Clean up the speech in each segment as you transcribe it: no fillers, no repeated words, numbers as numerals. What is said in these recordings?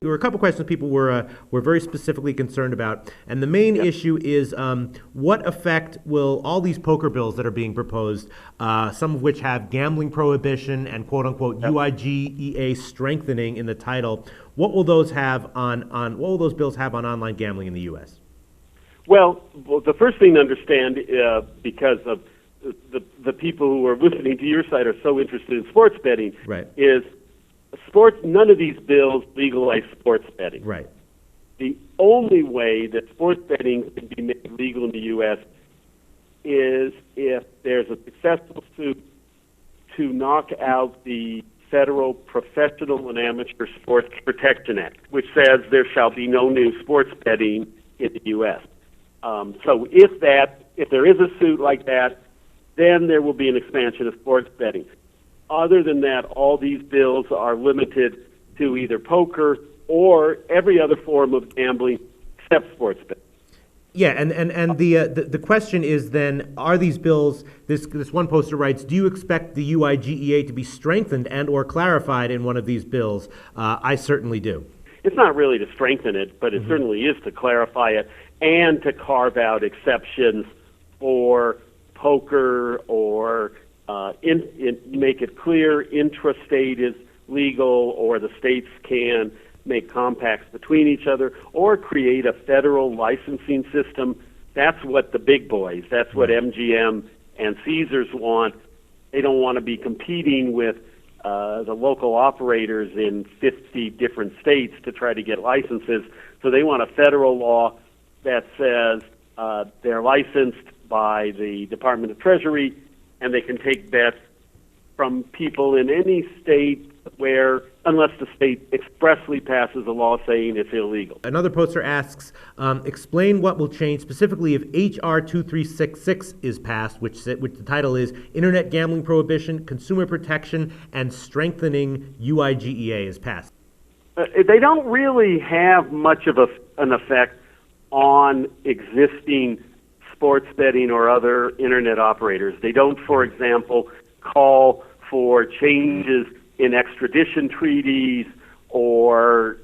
were a couple questions people were very specifically concerned about, and the main issue is what effect will all these poker bills that are being proposed, some of which have gambling prohibition and quote unquote UIGEA strengthening in the title. What will those have on what will those bills have on online gambling in the U.S.? Well, the first thing to understand, because of the people who are listening to your site are so interested in sports betting, is none of these bills legalize sports betting. Right. The only way that sports betting can be made legal in the U.S. is if there's a successful suit to knock out the Federal Professional and Amateur Sports Protection Act, which says there shall be no new sports betting in the U.S. So if there is a suit like that, then there will be an expansion of sports betting. Other than that, all these bills are limited to either poker or every other form of gambling except sports betting. Yeah, and the question is then, are these bills, this one poster writes, do you expect the UIGEA to be strengthened and or clarified in one of these bills? I certainly do. It's not really to strengthen it, but it certainly is to clarify it and to carve out exceptions for poker or make it clear intrastate is legal, or the states can make compacts between each other, or create a federal licensing system. That's what the big boys, that's what MGM and Caesars want. They don't want to be competing with the local operators in 50 different states to try to get licenses. So they want a federal law that says they're licensed by the Department of Treasury, and they can take bets from people in any state where, unless the state expressly passes a law saying it's illegal. Another poster asks, explain what will change specifically if H.R. 2366 is passed, which the title is Internet Gambling Prohibition, Consumer Protection, and Strengthening UIGEA is passed. They don't really have much of an effect on existing sports betting or other Internet operators. They don't, for example, call for changes in extradition treaties or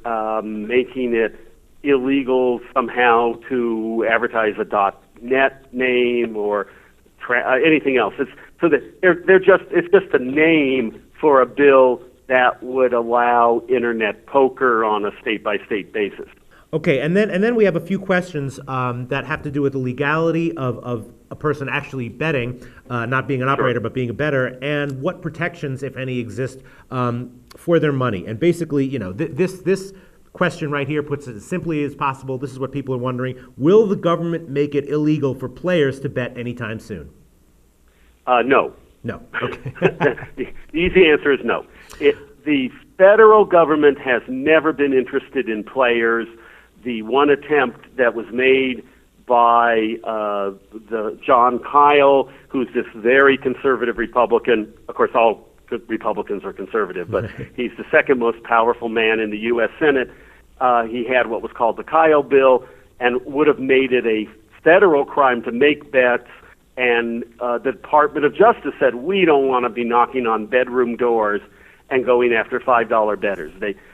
making it illegal somehow to advertise a .net name or anything else. It's just a name for a bill that would allow Internet poker on a state-by-state basis. Okay, and then we have a few questions that have to do with the legality of a person actually betting, not being an operator but being a bettor, and what protections, if any, exist for their money. And basically, this question right here puts it as simply as possible. This is what people are wondering: will the government make it illegal for players to bet anytime soon? No. No. Okay. The easy answer is no. The federal government has never been interested in players. The one attempt that was made by the John Kyle, who's this very conservative Republican. Of course, all Republicans are conservative, but he's the second most powerful man in the U.S. Senate. He had what was called the Kyle bill and would have made it a federal crime to make bets. And the Department of Justice said, we don't want to be knocking on bedroom doors and going after $5 bettors.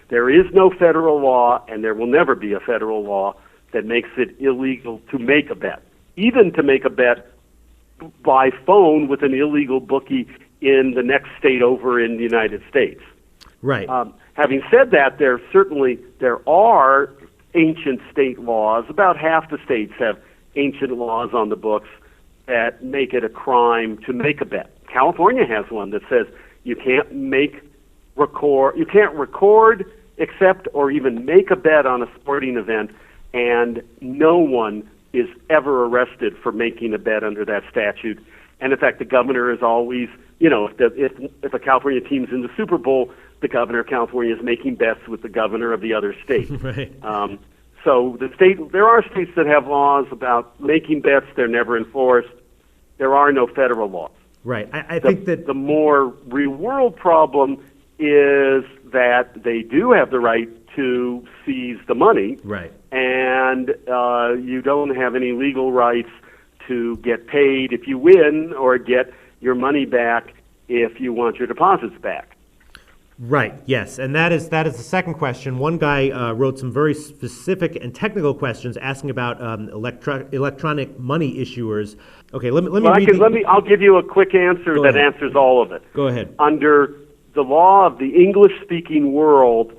There is no federal law, and there will never be a federal law that makes it illegal to make a bet, even to make a bet by phone with an illegal bookie in the next state over in the United States. Right. Having said that, there are ancient state laws. About half the states have ancient laws on the books that make it a crime to make a bet. California has one that says you can't record, accept, or even make a bet on a sporting event, and no one is ever arrested for making a bet under that statute. And in fact, the governor is always, if a California team's in the Super Bowl, the governor of California is making bets with the governor of the other state. Right. So there are states that have laws about making bets. They're never enforced. There are no federal laws. Right. I think that the more real-world problem is that they do have the right to seize the money. Right. And you don't have any legal rights to get paid if you win or get your money back if you want your deposits back. Right, yes, and that is the second question. One guy wrote some very specific and technical questions asking about electronic money issuers. Okay, let me read. I'll give you a quick answer Go that ahead. answers all of it. Go ahead. Under the law of the English-speaking world,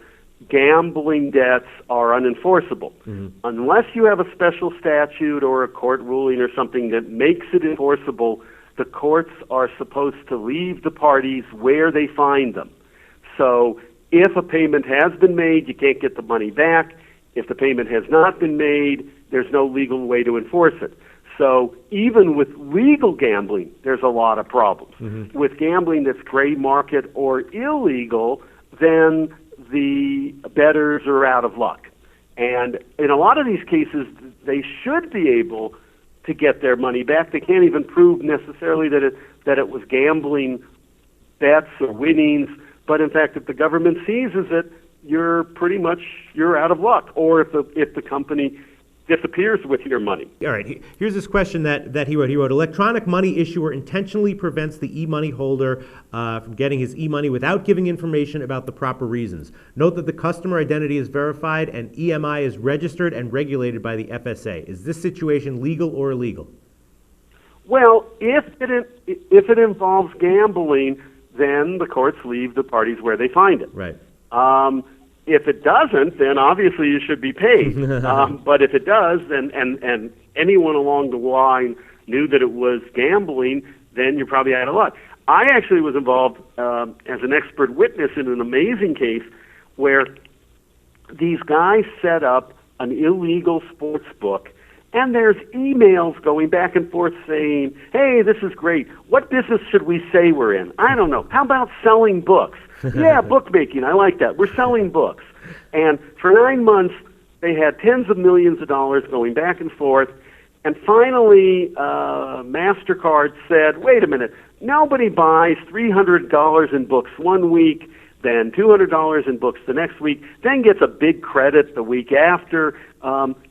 gambling debts are unenforceable. Unless you have a special statute or a court ruling or something that makes it enforceable, the courts are supposed to leave the parties where they find them. So if a payment has been made, you can't get the money back. If the payment has not been made, there's no legal way to enforce it. So even with legal gambling, there's a lot of problems. With gambling that's gray market or illegal, then the bettors are out of luck. And in a lot of these cases, they should be able to get their money back. They can't even prove necessarily that it was gambling bets or winnings. But in fact, if the government seizes it, you're out of luck. Or if the company disappears with your money. All right, here's this question that he wrote. He wrote, electronic money issuer intentionally prevents the e-money holder from getting his e-money without giving information about the proper reasons. Note that the customer identity is verified and EMI is registered and regulated by the FSA. Is this situation legal or illegal? Well, if it involves gambling, then the courts leave the parties where they find it. Right. If it doesn't, then obviously you should be paid. But if it does, and anyone along the line knew that it was gambling, then you're probably out of luck. I actually was involved as an expert witness in an amazing case where these guys set up an illegal sports book, and there's emails going back and forth saying, hey, this is great. What business should we say we're in? I don't know. How about selling books? Yeah, bookmaking. I like that. We're selling books. And for 9 months, they had tens of millions of dollars going back and forth. And finally, MasterCard said, wait a minute, nobody buys $300 in books one week, then $200 in books the next week, then gets a big credit the week after.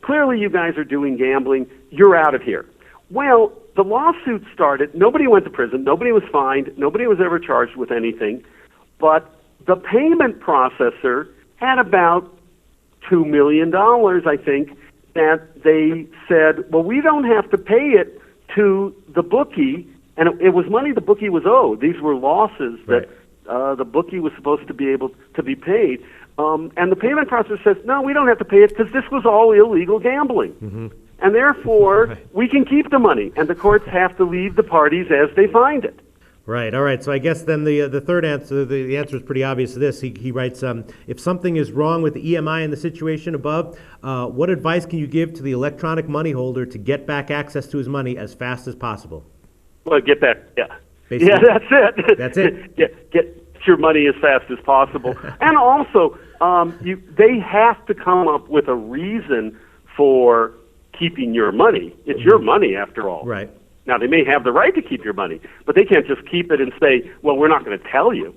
Clearly you guys are doing gambling. You're out of here. Well, the lawsuit started. Nobody went to prison. Nobody was fined. Nobody was ever charged with anything. But the payment processor had about $2 million, I think, that they said, well, we don't have to pay it to the bookie, and it was money the bookie was owed. These were losses that the bookie was supposed to be able to be paid. And the payment processor says, no, we don't have to pay it because this was all illegal gambling. And therefore, we can keep the money, and the courts have to leave the parties as they find it. Right. All right. So I guess then the third answer, the answer is pretty obvious to this. He writes, if something is wrong with the EMI in the situation above, what advice can you give to the electronic money holder to get back access to his money as fast as possible? Well, get back, Basically, yeah, that's it. That's it. Get your money as fast as possible. And also, they have to come up with a reason for keeping your money. It's your money, after all. Right. Now, they may have the right to keep your money, but they can't just keep it and say, well, we're not going to tell you.